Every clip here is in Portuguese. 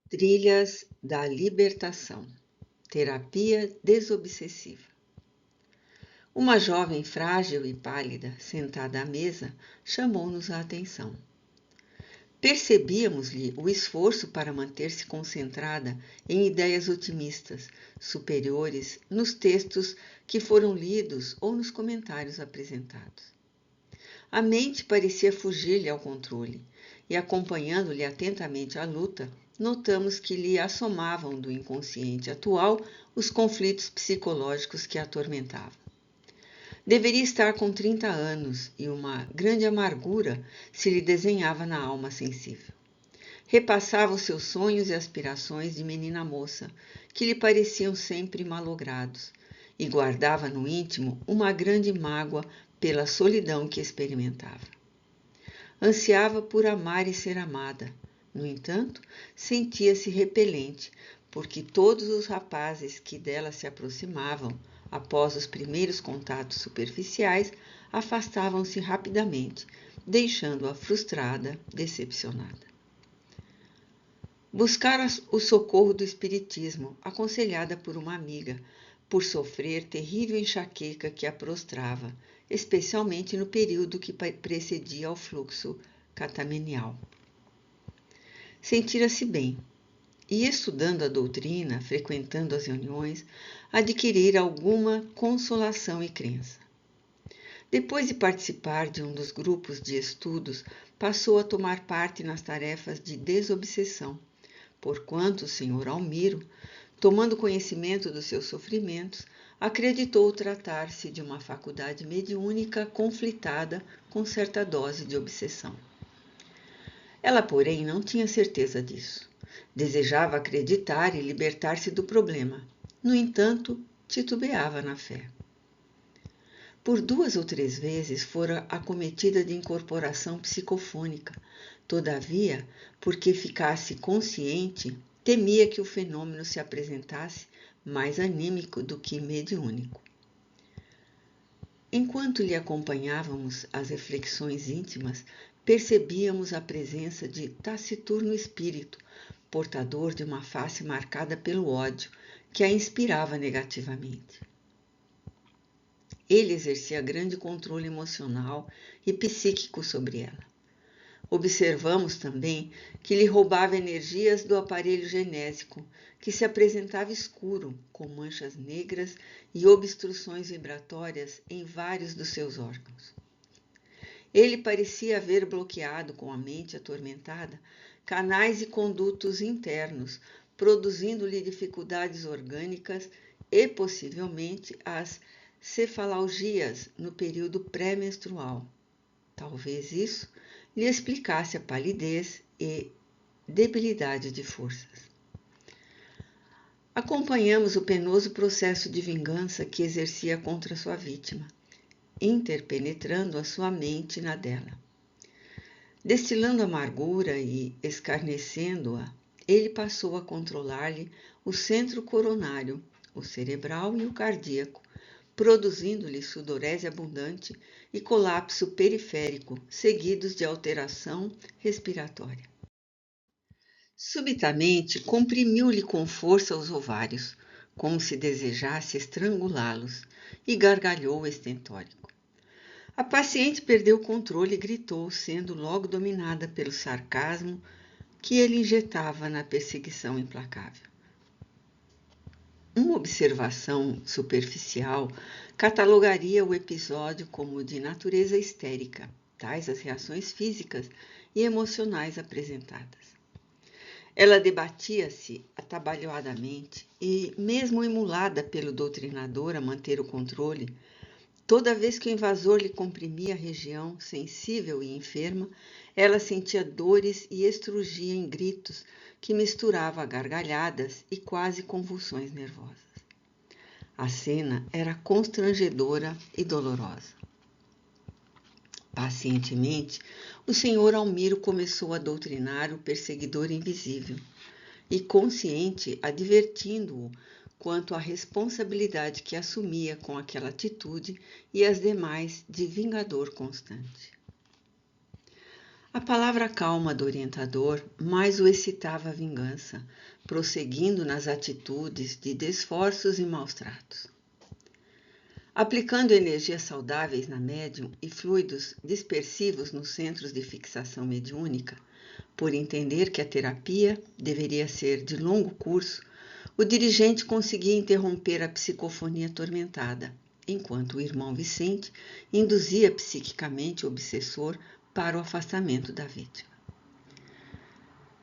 Trilhas da Libertação. Terapia desobsessiva. Uma jovem frágil e pálida, sentada à mesa, chamou-nos a atenção. Percebíamos-lhe o esforço para manter-se concentrada em ideias otimistas, superiores, nos textos que foram lidos ou nos comentários apresentados. A mente parecia fugir-lhe ao controle, e acompanhando-lhe atentamente a luta, notamos que lhe assomavam do inconsciente atual os conflitos psicológicos que a atormentavam. Deveria estar com 30 anos e uma grande amargura se lhe desenhava na alma sensível. Repassava os seus sonhos e aspirações de menina moça, que lhe pareciam sempre malogrados, e guardava no íntimo uma grande mágoa pela solidão que experimentava. Ansiava por amar e ser amada. No entanto, sentia-se repelente, porque todos os rapazes que dela se aproximavam, após os primeiros contatos superficiais, afastavam-se rapidamente, deixando-a frustrada, decepcionada. Buscara o socorro do espiritismo, aconselhada por uma amiga, por sofrer terrível enxaqueca que a prostrava, especialmente no período que precedia ao fluxo catamenial. Sentira-se bem, e estudando a doutrina, frequentando as reuniões, adquirira alguma consolação e crença. Depois de participar de um dos grupos de estudos, passou a tomar parte nas tarefas de desobsessão, porquanto o Sr. Almiro, tomando conhecimento dos seus sofrimentos, acreditou tratar-se de uma faculdade mediúnica conflitada com certa dose de obsessão. Ela, porém, não tinha certeza disso. Desejava acreditar e libertar-se do problema. No entanto, titubeava na fé. Por 2 ou 3 vezes fora acometida de incorporação psicofônica. Todavia, porque ficasse consciente, temia que o fenômeno se apresentasse mais anímico do que mediúnico. Enquanto lhe acompanhávamos as reflexões íntimas, percebíamos a presença de taciturno espírito, portador de uma face marcada pelo ódio, que a inspirava negativamente. Ele exercia grande controle emocional e psíquico sobre ela. Observamos também que lhe roubava energias do aparelho genésico, que se apresentava escuro, com manchas negras e obstruções vibratórias em vários dos seus órgãos. Ele parecia haver bloqueado com a mente atormentada canais e condutos internos, produzindo-lhe dificuldades orgânicas e, possivelmente, as cefalgias no período pré-menstrual. Talvez isso lhe explicasse a palidez e debilidade de forças. Acompanhamos o penoso processo de vingança que exercia contra sua vítima, interpenetrando a sua mente na dela. Destilando amargura e escarnecendo-a, ele passou a controlar-lhe o centro coronário, o cerebral e o cardíaco, produzindo-lhe sudorese abundante e colapso periférico, seguidos de alteração respiratória. Subitamente, comprimiu-lhe com força os ovários, como se desejasse estrangulá-los, e gargalhou estentórico. A paciente perdeu o controle e gritou, sendo logo dominada pelo sarcasmo que ele injetava na perseguição implacável. Uma observação superficial catalogaria o episódio como de natureza histérica, tais as reações físicas e emocionais apresentadas. Ela debatia-se atabalhoadamente e, mesmo emulada pelo doutrinador a manter o controle, toda vez que o invasor lhe comprimia a região sensível e enferma, ela sentia dores e estrugia em gritos que misturava gargalhadas e quase convulsões nervosas. A cena era constrangedora e dolorosa. Pacientemente, o Sr. Almiro começou a doutrinar o perseguidor invisível e, consciente, advertindo-o quanto à responsabilidade que assumia com aquela atitude e as demais de vingador constante. A palavra calma do orientador mais o excitava a vingança, prosseguindo nas atitudes de desforços e maus-tratos. Aplicando energias saudáveis na médium e fluidos dispersivos nos centros de fixação mediúnica, por entender que a terapia deveria ser de longo curso, o dirigente conseguia interromper a psicofonia atormentada, enquanto o irmão Vicente induzia psiquicamente o obsessor para o afastamento da vítima.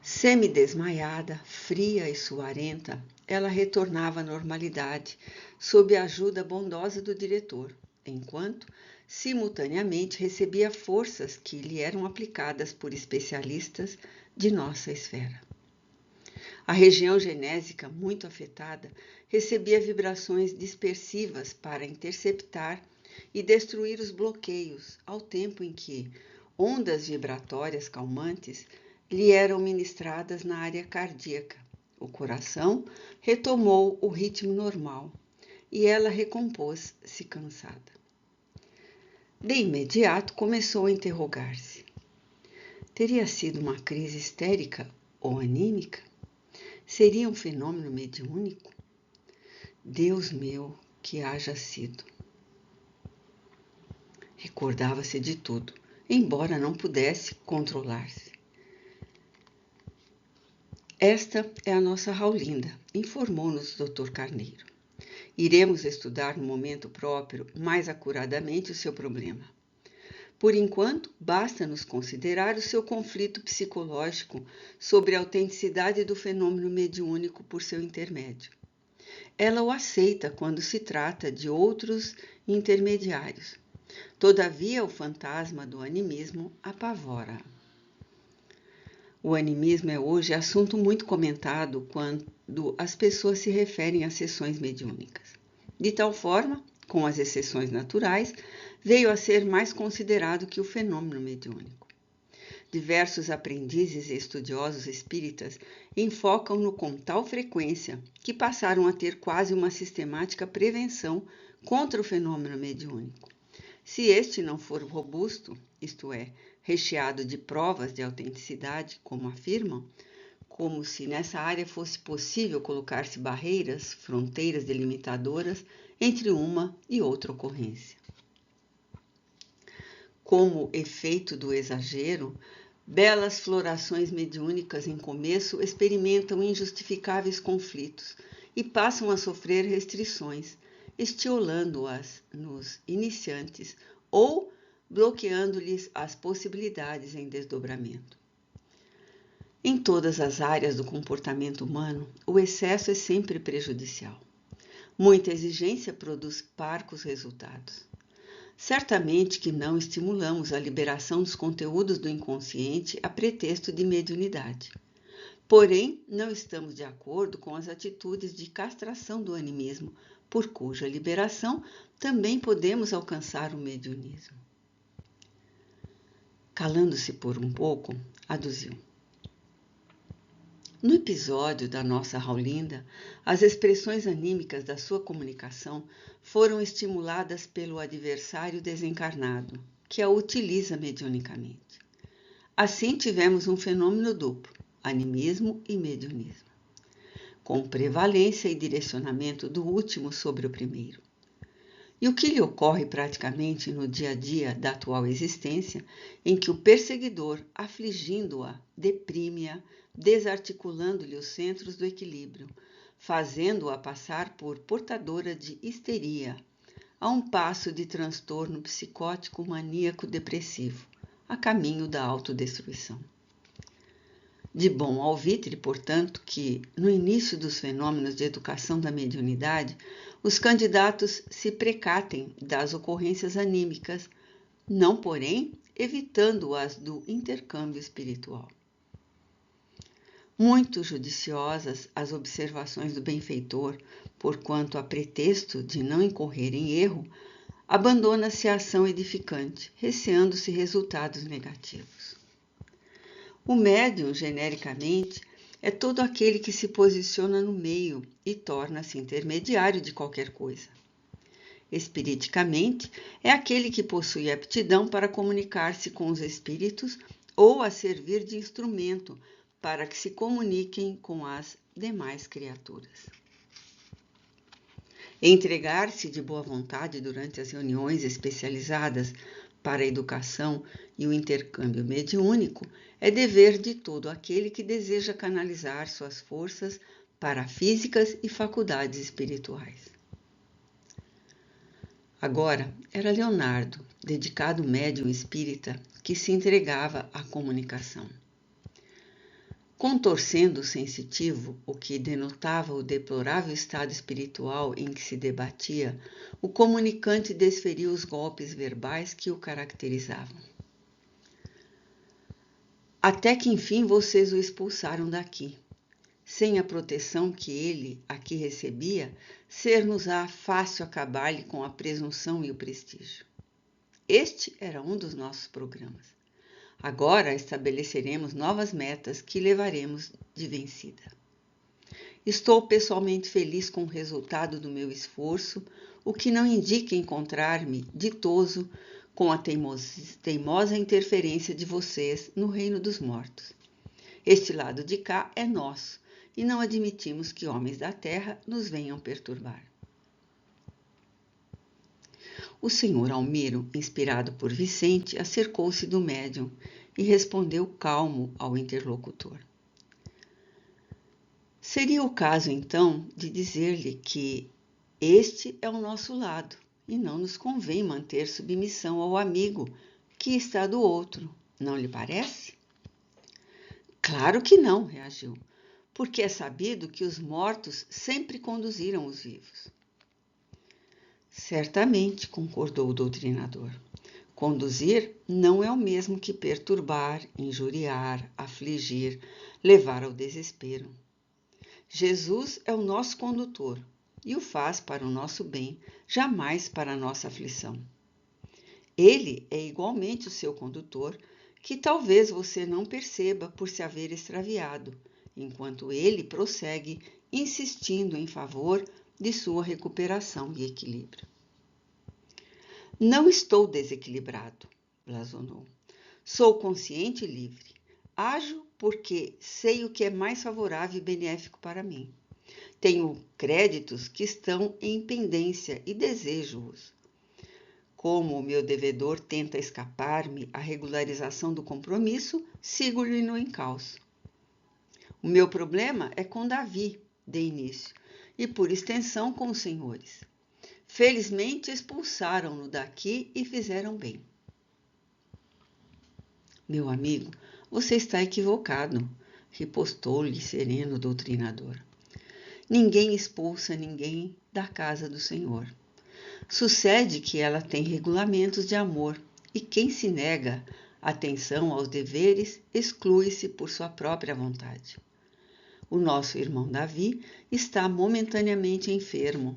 Semi-desmaiada, fria e suarenta, ela retornava à normalidade, sob a ajuda bondosa do diretor, enquanto, simultaneamente, recebia forças que lhe eram aplicadas por especialistas de nossa esfera. A região genésica, muito afetada, recebia vibrações dispersivas para interceptar e destruir os bloqueios, ao tempo em que ondas vibratórias calmantes lhe eram ministradas na área cardíaca. O coração retomou o ritmo normal e ela recompôs-se cansada. De imediato começou a interrogar-se. Teria sido uma crise histérica ou anímica? Seria um fenômeno mediúnico? Deus meu, que haja sido. Recordava-se de tudo, embora não pudesse controlar-se. Esta é a nossa Raulinda, informou-nos o Dr. Carneiro. Iremos estudar no momento próprio, mais acuradamente, o seu problema. Por enquanto, basta-nos considerar o seu conflito psicológico sobre a autenticidade do fenômeno mediúnico por seu intermédio. Ela o aceita quando se trata de outros intermediários. Todavia, o fantasma do animismo apavora. O animismo é hoje assunto muito comentado quando as pessoas se referem a sessões mediúnicas. De tal forma, com as exceções naturais, veio a ser mais considerado que o fenômeno mediúnico. Diversos aprendizes e estudiosos espíritas enfocam-no com tal frequência que passaram a ter quase uma sistemática prevenção contra o fenômeno mediúnico. Se este não for robusto, isto é, recheado de provas de autenticidade, como afirmam, como se nessa área fosse possível colocar-se barreiras, fronteiras delimitadoras entre uma e outra ocorrência. Como efeito do exagero, belas florações mediúnicas em começo experimentam injustificáveis conflitos e passam a sofrer restrições, estiolando-as nos iniciantes ou bloqueando-lhes as possibilidades em desdobramento. Em todas as áreas do comportamento humano, o excesso é sempre prejudicial. Muita exigência produz parcos resultados. Certamente que não estimulamos a liberação dos conteúdos do inconsciente a pretexto de mediunidade. Porém, não estamos de acordo com as atitudes de castração do animismo, por cuja liberação também podemos alcançar o mediunismo. Calando-se por um pouco, aduziu. No episódio da nossa Raulinda, as expressões anímicas da sua comunicação foram estimuladas pelo adversário desencarnado, que a utiliza mediunicamente. Assim tivemos um fenômeno duplo, animismo e mediunismo, com prevalência e direcionamento do último sobre o primeiro. E o que lhe ocorre praticamente no dia a dia da atual existência, em que o perseguidor, afligindo-a, deprime-a, desarticulando-lhe os centros do equilíbrio, fazendo-a passar por portadora de histeria, a um passo de transtorno psicótico maníaco depressivo, a caminho da autodestruição. De bom alvitre, portanto, que, no início dos fenômenos de educação da mediunidade, os candidatos se precatem das ocorrências anímicas, não, porém, evitando-as do intercâmbio espiritual. Muito judiciosas as observações do benfeitor, porquanto, a pretexto de não incorrer em erro, abandona-se a ação edificante, receando-se resultados negativos. O médium, genericamente, é todo aquele que se posiciona no meio e torna-se intermediário de qualquer coisa. Espiriticamente, é aquele que possui aptidão para comunicar-se com os espíritos ou a servir de instrumento para que se comuniquem com as demais criaturas. Entregar-se de boa vontade durante as reuniões especializadas para a educação e o intercâmbio mediúnico é dever de todo aquele que deseja canalizar suas forças parafísicas e faculdades espirituais. Agora era Leonardo, dedicado médium espírita, que se entregava à comunicação. Contorcendo o sensitivo, o que denotava o deplorável estado espiritual em que se debatia, o comunicante desferiu os golpes verbais que o caracterizavam. Até que enfim vocês o expulsaram daqui. Sem a proteção que ele aqui recebia, ser-nos-á fácil acabar-lhe com a presunção e o prestígio. Este era um dos nossos programas. Agora estabeleceremos novas metas que levaremos de vencida. Estou pessoalmente feliz com o resultado do meu esforço, o que não indica encontrar-me ditoso com a teimosa interferência de vocês no reino dos mortos. Este lado de cá é nosso, e não admitimos que homens da terra nos venham perturbar. O senhor Almiro, inspirado por Vicente, acercou-se do médium e respondeu calmo ao interlocutor. Seria o caso, então, de dizer-lhe que este é o nosso lado e não nos convém manter submissão ao amigo que está do outro, não lhe parece? Claro que não, reagiu, porque é sabido que os mortos sempre conduziram os vivos. Certamente, concordou o doutrinador. Conduzir não é o mesmo que perturbar, injuriar, afligir, levar ao desespero. Jesus é o nosso condutor e o faz para o nosso bem, jamais para a nossa aflição. Ele é igualmente o seu condutor, que talvez você não perceba por se haver extraviado, enquanto ele prossegue insistindo em favor de sua recuperação e equilíbrio. Não estou desequilibrado, blasonou. Sou consciente e livre. Ajo porque sei o que é mais favorável e benéfico para mim. Tenho créditos que estão em pendência e desejo-os. Como o meu devedor tenta escapar-me à regularização do compromisso, sigo-lhe no encalço. O meu problema é com Davi, de início, e por extensão com os senhores. Felizmente expulsaram-no daqui e fizeram bem. Meu amigo, você está equivocado, ripostou-lhe sereno o doutrinador. Ninguém expulsa ninguém da casa do Senhor. Sucede que ela tem regulamentos de amor e quem se nega atenção aos deveres exclui-se por sua própria vontade. O nosso irmão Davi está momentaneamente enfermo,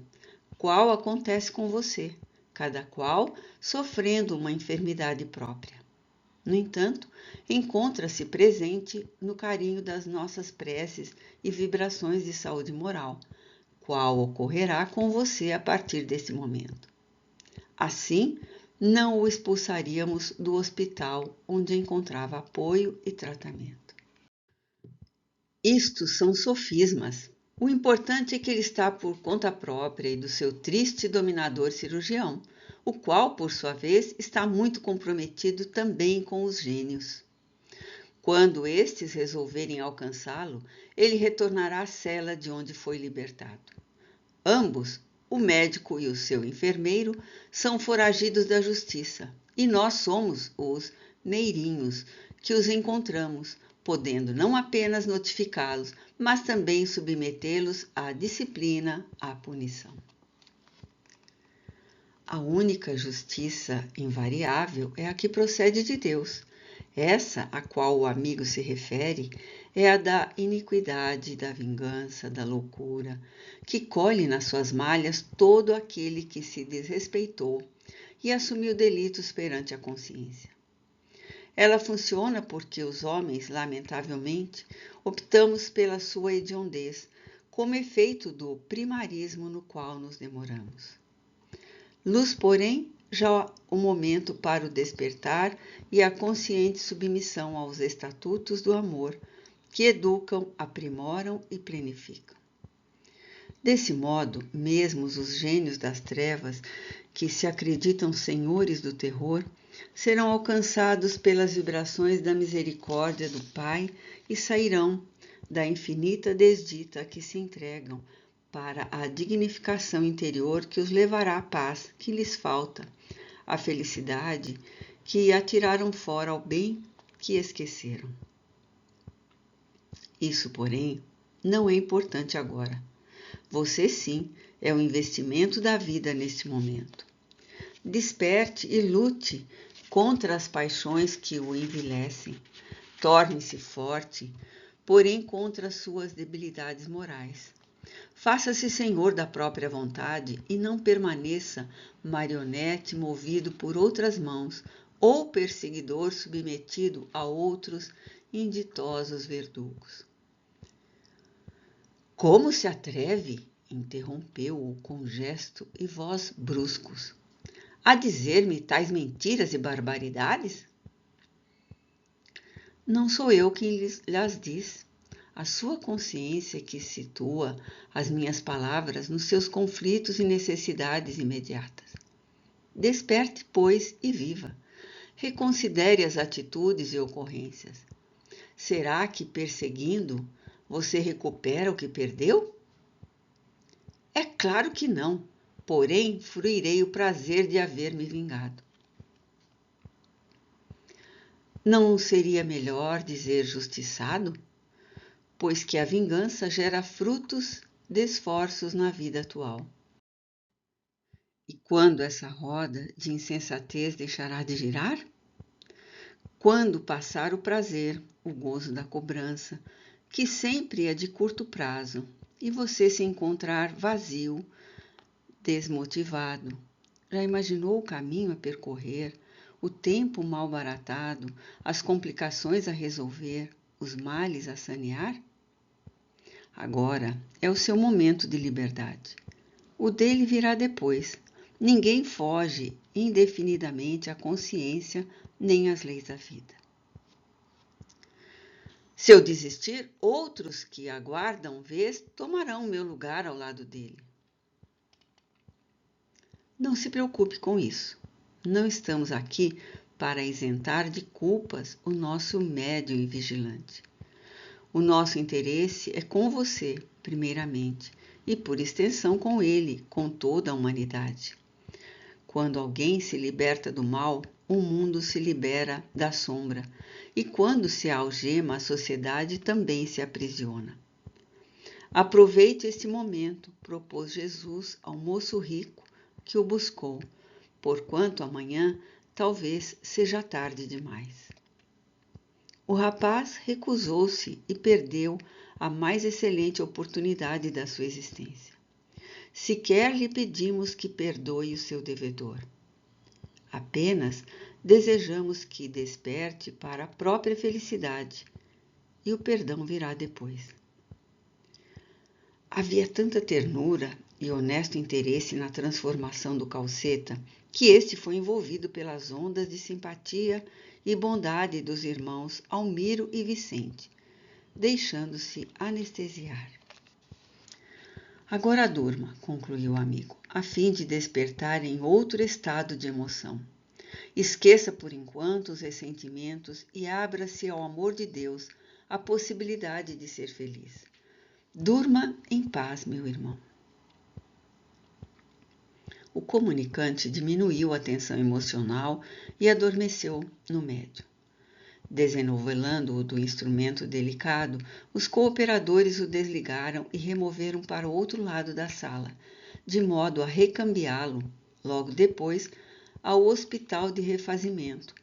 qual acontece com você, cada qual sofrendo uma enfermidade própria. No entanto, encontra-se presente no carinho das nossas preces e vibrações de saúde moral, qual ocorrerá com você a partir desse momento. Assim, não o expulsaríamos do hospital onde encontrava apoio e tratamento. Isto são sofismas. O importante é que ele está por conta própria e do seu triste dominador cirurgião, o qual, por sua vez, está muito comprometido também com os gênios. Quando estes resolverem alcançá-lo, ele retornará à cela de onde foi libertado. Ambos, o médico e o seu enfermeiro, são foragidos da justiça, e nós somos os meirinhos que os encontramos, podendo não apenas notificá-los, mas também submetê-los à disciplina, à punição. A única justiça invariável é a que procede de Deus. Essa a qual o amigo se refere é a da iniquidade, da vingança, da loucura, que colhe nas suas malhas todo aquele que se desrespeitou e assumiu delitos perante a consciência. Ela funciona porque os homens, lamentavelmente, optamos pela sua hediondez, como efeito do primarismo no qual nos demoramos. Luz, porém, já o momento para o despertar e a consciente submissão aos estatutos do amor, que educam, aprimoram e planificam. Desse modo, mesmo os gênios das trevas, que se acreditam senhores do terror, serão alcançados pelas vibrações da misericórdia do Pai e sairão da infinita desdita a que se entregam para a dignificação interior que os levará à paz que lhes falta, à felicidade que atiraram fora ao bem que esqueceram. Isso, porém, não é importante agora. Você sim é o investimento da vida neste momento. Desperte e lute contra as paixões que o envilecem. Torne-se forte, porém contra suas debilidades morais. Faça-se senhor da própria vontade e não permaneça marionete movido por outras mãos ou perseguidor submetido a outros inditosos verdugos. Como se atreve? Interrompeu-o com gesto e voz bruscos. A dizer-me tais mentiras e barbaridades? Não sou eu quem lhes diz. A sua consciência que situa as minhas palavras nos seus conflitos e necessidades imediatas. Desperte, pois, e viva. Reconsidere as atitudes e ocorrências. Será que, perseguindo, você recupera o que perdeu? É claro que não, porém fruirei o prazer de haver me vingado. Não seria melhor dizer justiçado? Pois que a vingança gera frutos de esforços na vida atual. E quando essa roda de insensatez deixará de girar? Quando passar o prazer, o gozo da cobrança, que sempre é de curto prazo, e você se encontrar vazio, desmotivado. Já imaginou o caminho a percorrer, o tempo mal baratado, as complicações a resolver, os males a sanear? Agora é o seu momento de liberdade. O dele virá depois. Ninguém foge indefinidamente à consciência nem às leis da vida. Se eu desistir, outros que aguardam vez tomarão meu lugar ao lado dele. Não se preocupe com isso. Não estamos aqui para isentar de culpas o nosso médium e vigilante. O nosso interesse é com você, primeiramente, e por extensão com ele, com toda a humanidade. Quando alguém se liberta do mal, o mundo se libera da sombra, e quando se algema, a sociedade também se aprisiona. Aproveite este momento, propôs Jesus ao moço rico que o buscou, porquanto amanhã talvez seja tarde demais. O rapaz recusou-se e perdeu a mais excelente oportunidade da sua existência. Sequer lhe pedimos que perdoe o seu devedor. Apenas desejamos que desperte para a própria felicidade e o perdão virá depois. Havia tanta ternura e honesto interesse na transformação do Calceta que este foi envolvido pelas ondas de simpatia e bondade dos irmãos Almiro e Vicente, deixando-se anestesiar. Agora durma, concluiu o amigo, a fim de despertar em outro estado de emoção. Esqueça por enquanto os ressentimentos e abra-se ao amor de Deus, a possibilidade de ser feliz. Durma em paz, meu irmão. O comunicante diminuiu a tensão emocional e adormeceu no médio. Desennovelando-o do instrumento delicado, os cooperadores o desligaram e removeram para o outro lado da sala, de modo a recambiá-lo, logo depois, ao hospital de refazimento,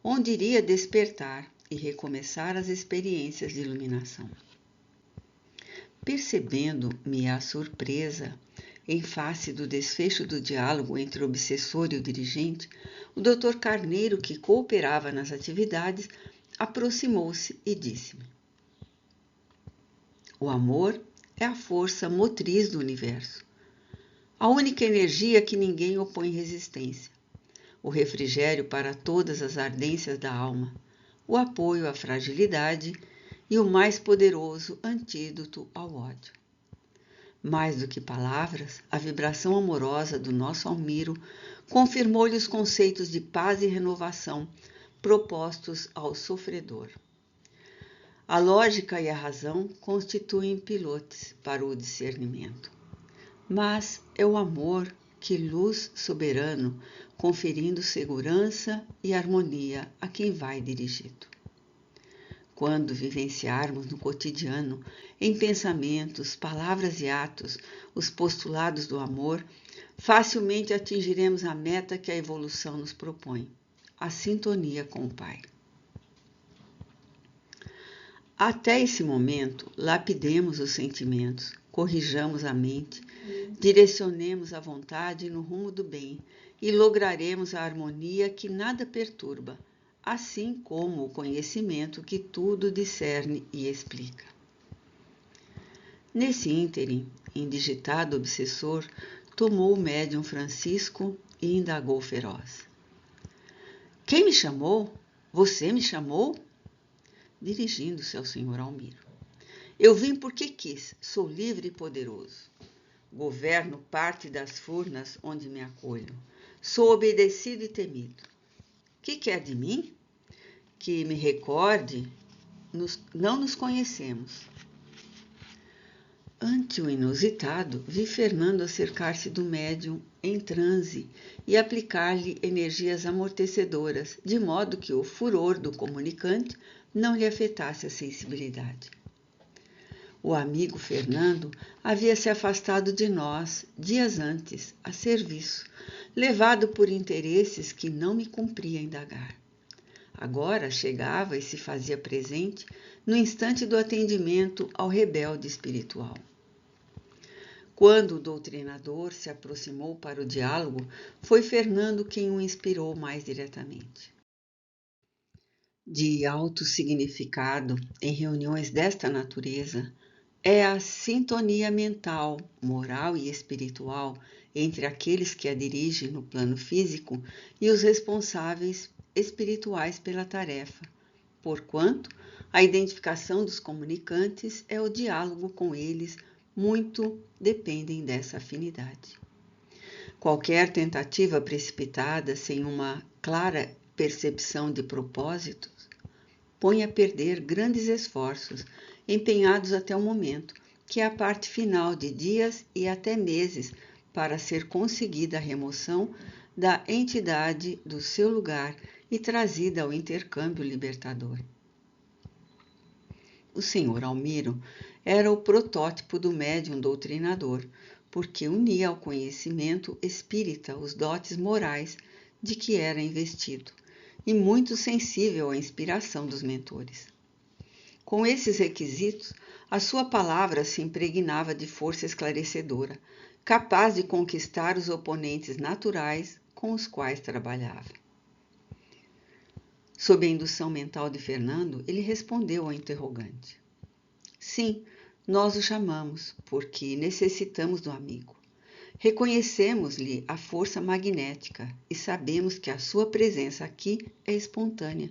onde iria despertar e recomeçar as experiências de iluminação. Percebendo-me a surpresa em face do desfecho do diálogo entre o obsessor e o dirigente, o Dr. Carneiro, que cooperava nas atividades, aproximou-se e disse-me: o amor é a força motriz do universo, a única energia que ninguém opõe resistência. o refrigério para todas as ardências da alma, o apoio à fragilidade e o mais poderoso antídoto ao ódio. Mais do que palavras, a vibração amorosa do nosso Almiro confirmou-lhe os conceitos de paz e renovação propostos ao sofredor. A lógica e a razão constituem pilotes para o discernimento, mas é o amor que luz soberano, conferindo segurança e harmonia a quem vai dirigido. Quando vivenciarmos no cotidiano, em pensamentos, palavras e atos, os postulados do amor, facilmente atingiremos a meta que a evolução nos propõe, a sintonia com o Pai. Até esse momento, lapidemos os sentimentos, corrijamos a mente, direcionemos a vontade no rumo do bem e lograremos a harmonia que nada perturba, assim como o conhecimento que tudo discerne e explica. Nesse ínterim, indigitado obsessor, tomou o médium Francisco e indagou feroz. Quem me chamou? Você me chamou? Dirigindo-se ao senhor Almiro. Eu vim porque quis, sou livre e poderoso. Governo parte das furnas onde me acolho. Sou obedecido e temido. Que quer de mim? Que me recorde, não nos conhecemos. Ante o inusitado, vi Fernando acercar-se do médium em transe e aplicar-lhe energias amortecedoras, de modo que o furor do comunicante não lhe afetasse a sensibilidade. O amigo Fernando havia se afastado de nós dias antes, a serviço, levado por interesses que não me cumpria indagar. Agora chegava e se fazia presente no instante do atendimento ao rebelde espiritual. Quando o doutrinador se aproximou para o diálogo, foi Fernando quem o inspirou mais diretamente. De alto significado em reuniões desta natureza é a sintonia mental, moral e espiritual entre aqueles que a dirigem no plano físico e os responsáveis espirituais pela tarefa, porquanto a identificação dos comunicantes é o diálogo com eles, muito dependem dessa afinidade. Qualquer tentativa precipitada sem uma clara percepção de propósitos põe a perder grandes esforços empenhados até o momento, que é a parte final de dias e até meses para ser conseguida a remoção da entidade do seu lugar e trazida ao intercâmbio libertador. O senhor Almiro era o protótipo do médium doutrinador, porque unia ao conhecimento espírita os dotes morais de que era investido, e muito sensível à inspiração dos mentores. Com esses requisitos, a sua palavra se impregnava de força esclarecedora, capaz de conquistar os oponentes naturais com os quais trabalhava. Sob a indução mental de Fernando, ele respondeu ao interrogante. Sim, nós o chamamos, porque necessitamos do amigo. Reconhecemos-lhe a força magnética e sabemos que a sua presença aqui é espontânea,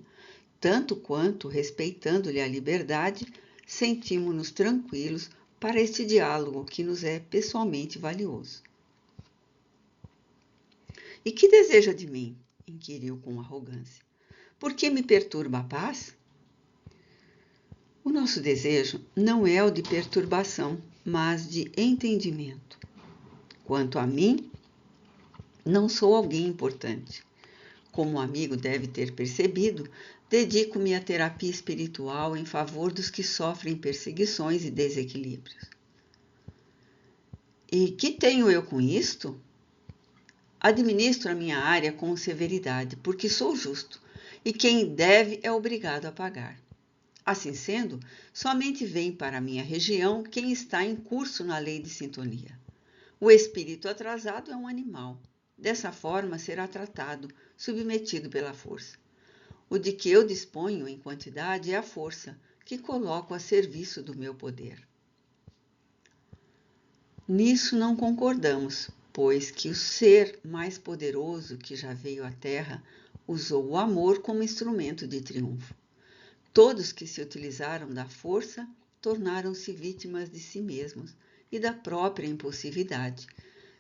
tanto quanto, respeitando-lhe a liberdade, sentimos-nos tranquilos para este diálogo que nos é pessoalmente valioso. E que deseja de mim? Inquiriu com arrogância. Por que me perturba a paz? O nosso desejo não é o de perturbação, mas de entendimento. Quanto a mim, não sou alguém importante. Como o amigo deve ter percebido, dedico-me à terapia espiritual em favor dos que sofrem perseguições e desequilíbrios. E que tenho eu com isto? Administro a minha área com severidade, porque sou justo, e quem deve é obrigado a pagar. Assim sendo, somente vem para a minha região quem está em curso na lei de sintonia. O espírito atrasado é um animal. Dessa forma será tratado, submetido pela força. O de que eu disponho em quantidade é a força, que coloco a serviço do meu poder. Nisso não concordamos, pois que o ser mais poderoso que já veio à Terra usou o amor como instrumento de triunfo. Todos que se utilizaram da força tornaram-se vítimas de si mesmos e da própria impulsividade,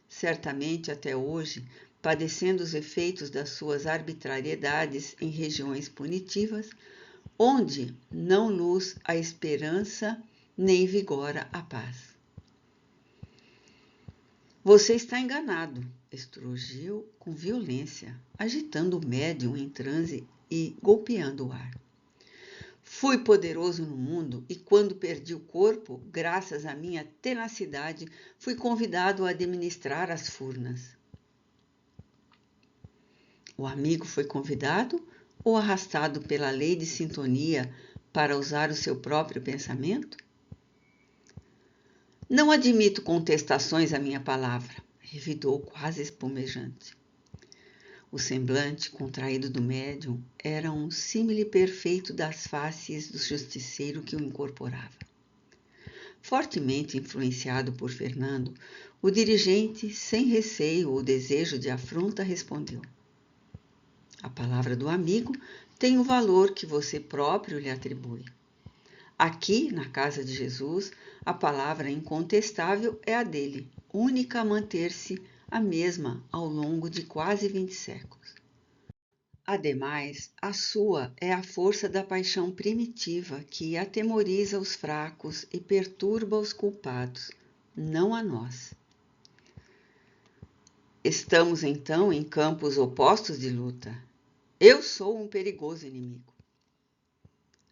certamente até hoje padecendo os efeitos das suas arbitrariedades em regiões punitivas, onde não luz a esperança nem vigora a paz. Você está enganado, estrugiu com violência, agitando o médium em transe e golpeando o ar. Fui poderoso no mundo e quando perdi o corpo, graças à minha tenacidade, fui convidado a administrar as furnas. O amigo foi convidado ou arrastado pela lei de sintonia para usar o seu próprio pensamento? Não admito contestações à minha palavra, revidou quase espumejante. O semblante contraído do médium era um símile perfeito das faces do justiceiro que o incorporava. Fortemente influenciado por Fernando, o dirigente, sem receio ou desejo de afronta, respondeu: a palavra do amigo tem o valor que você próprio lhe atribui. Aqui, na casa de Jesus, a palavra incontestável é a dele, única a manter-se a mesma ao longo de quase 20 séculos. Ademais, a sua é a força da paixão primitiva que atemoriza os fracos e perturba os culpados, não a nós. Estamos então em campos opostos de luta. Eu sou um perigoso inimigo.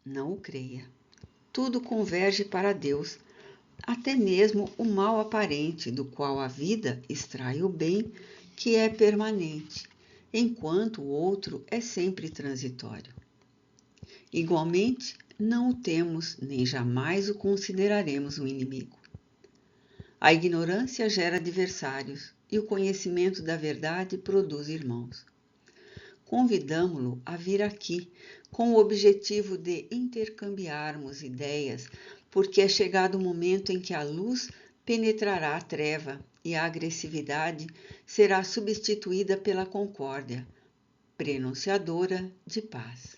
Não o creia. Tudo converge para Deus, até mesmo o mal aparente, do qual a vida extrai o bem, que é permanente, enquanto o outro é sempre transitório. Igualmente, não o temos, nem jamais o consideraremos um inimigo. A ignorância gera adversários e o conhecimento da verdade produz irmãos. Convidamo-lo a vir aqui com o objetivo de intercambiarmos ideias, porque é chegado o momento em que a luz penetrará a treva e a agressividade será substituída pela concórdia, prenunciadora de paz.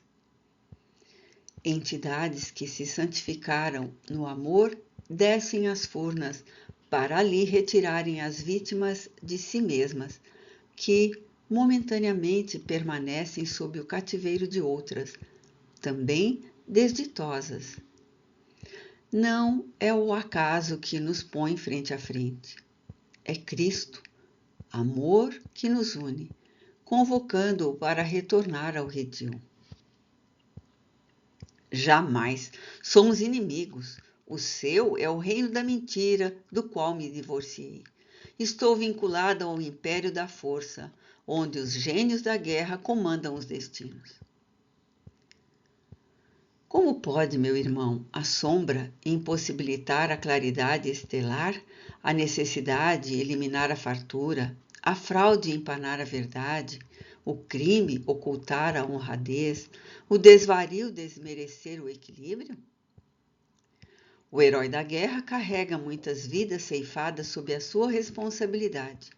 Entidades que se santificaram no amor descem às furnas para ali retirarem as vítimas de si mesmas, que momentaneamente permanecem sob o cativeiro de outras, também desditosas. Não é o acaso que nos põe frente a frente. É Cristo, amor, que nos une, convocando-o para retornar ao redil. Jamais somos inimigos. O seu é o reino da mentira, do qual me divorciei. Estou vinculada ao império da força, onde os gênios da guerra comandam os destinos. Como pode, meu irmão, a sombra impossibilitar a claridade estelar, a necessidade eliminar a fartura, a fraude empanar a verdade, o crime ocultar a honradez, o desvario desmerecer o equilíbrio? O herói da guerra carrega muitas vidas ceifadas sob a sua responsabilidade,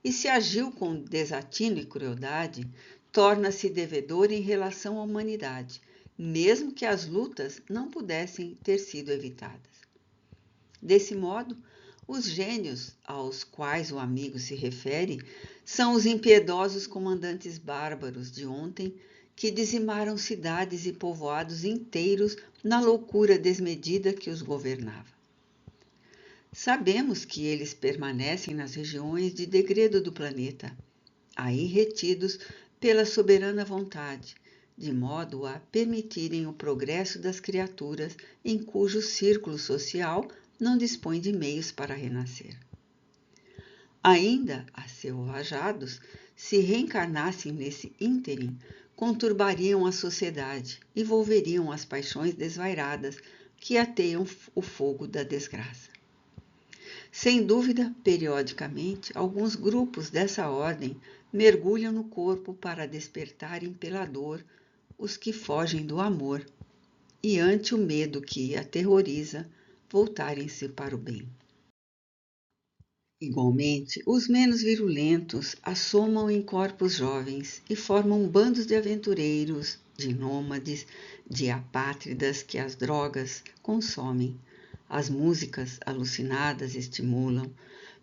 e se agiu com desatino e crueldade, torna-se devedor em relação à humanidade, mesmo que as lutas não pudessem ter sido evitadas. Desse modo, os gênios aos quais o amigo se refere são os impiedosos comandantes bárbaros de ontem que dizimaram cidades e povoados inteiros na loucura desmedida que os governava. Sabemos que eles permanecem nas regiões de degredo do planeta, aí retidos pela soberana vontade, de modo a permitirem o progresso das criaturas em cujo círculo social não dispõe de meios para renascer. Ainda acelvajados, se reencarnassem nesse ínterim, conturbariam a sociedade e volveriam as paixões desvairadas que ateiam o fogo da desgraça. Sem dúvida, periodicamente, alguns grupos dessa ordem mergulham no corpo para despertarem pela dor os que fogem do amor e, ante o medo que aterroriza, voltarem-se para o bem. Igualmente, os menos virulentos assomam em corpos jovens e formam bandos de aventureiros, de nômades, de apátridas que as drogas consomem. As músicas alucinadas estimulam,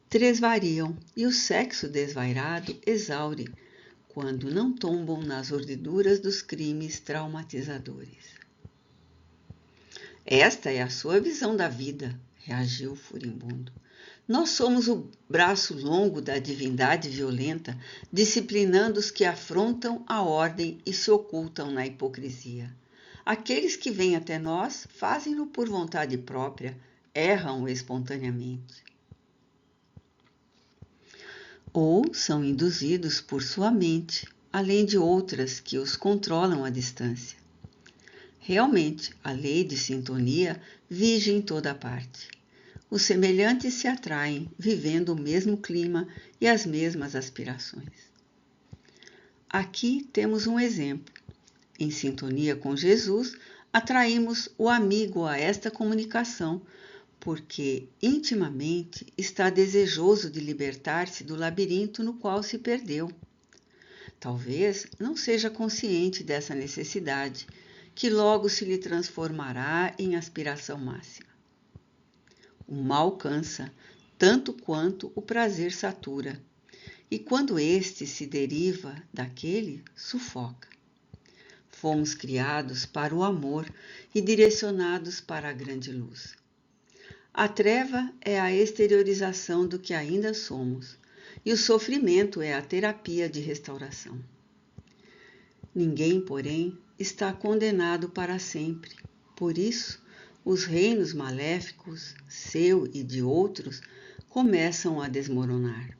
tresvariam e o sexo desvairado exaure, quando não tombam nas ordeduras dos crimes traumatizadores. Esta é a sua visão da vida, reagiu o furibundo. Nós somos o braço longo da divindade violenta, disciplinando os que afrontam a ordem e se ocultam na hipocrisia. Aqueles que vêm até nós fazem-no por vontade própria, erram espontaneamente. Ou são induzidos por sua mente, além de outras que os controlam à distância. Realmente, a lei de sintonia vige em toda parte. Os semelhantes se atraem, vivendo o mesmo clima e as mesmas aspirações. Aqui temos um exemplo. Em sintonia com Jesus, atraímos o amigo a esta comunicação, porque intimamente está desejoso de libertar-se do labirinto no qual se perdeu. Talvez não seja consciente dessa necessidade, que logo se lhe transformará em aspiração máxima. O mal cansa, tanto quanto o prazer satura, e quando este se deriva daquele, sufoca. Fomos criados para o amor e direcionados para a grande luz. A treva é a exteriorização do que ainda somos, e o sofrimento é a terapia de restauração. Ninguém, porém, está condenado para sempre. Por isso, os reinos maléficos, seu e de outros, começam a desmoronar.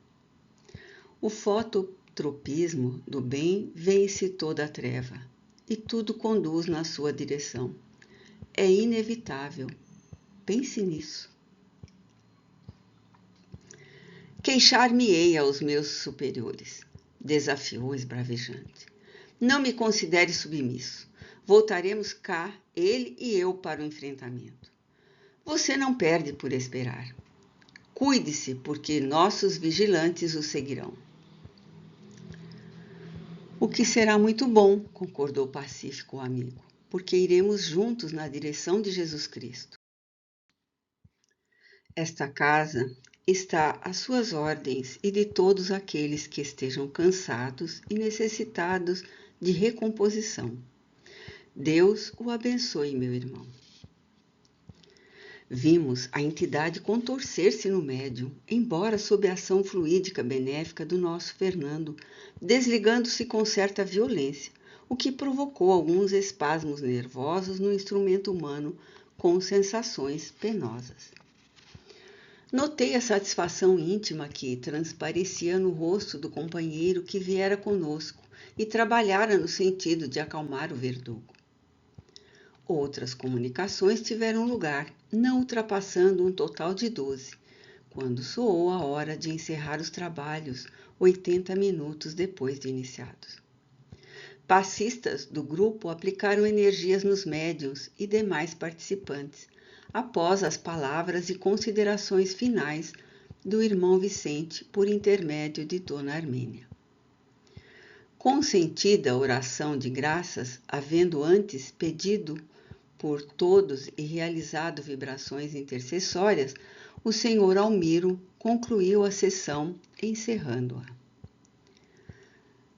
O fototropismo do bem vence toda a treva, e tudo conduz na sua direção. É inevitável. Pense nisso. Queixar-me-ei aos meus superiores, desafiou esbravejante. Não me considere submisso. Voltaremos cá, ele e eu, para o enfrentamento. Você não perde por esperar. Cuide-se, porque nossos vigilantes o seguirão. O que será muito bom, concordou pacífico o amigo, porque iremos juntos na direção de Jesus Cristo. Esta casa está às suas ordens e de todos aqueles que estejam cansados e necessitados de recomposição. Deus o abençoe, meu irmão. Vimos a entidade contorcer-se no médium, embora sob a ação fluídica benéfica do nosso Fernando, desligando-se com certa violência, o que provocou alguns espasmos nervosos no instrumento humano com sensações penosas. Notei a satisfação íntima que transparecia no rosto do companheiro que viera conosco e trabalhara no sentido de acalmar o verdugo. Outras comunicações tiveram lugar, não ultrapassando um total de 12, quando soou a hora de encerrar os trabalhos, 80 minutos depois de iniciados. Passistas do grupo aplicaram energias nos médiuns e demais participantes, após as palavras e considerações finais do irmão Vicente por intermédio de Dona Armênia. Consentida a oração de graças, havendo antes pedido por todos e realizado vibrações intercessórias, o senhor Almiro concluiu a sessão, encerrando-a.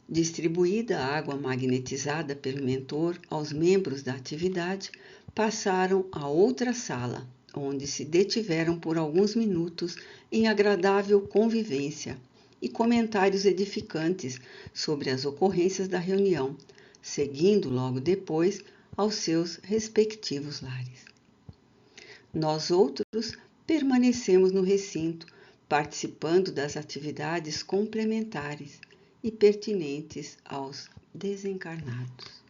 Distribuída a água magnetizada pelo mentor aos membros da atividade, passaram a outra sala, onde se detiveram por alguns minutos em agradável convivência e comentários edificantes sobre as ocorrências da reunião, seguindo logo depois aos seus respectivos lares. Nós outros permanecemos no recinto, participando das atividades complementares e pertinentes aos desencarnados.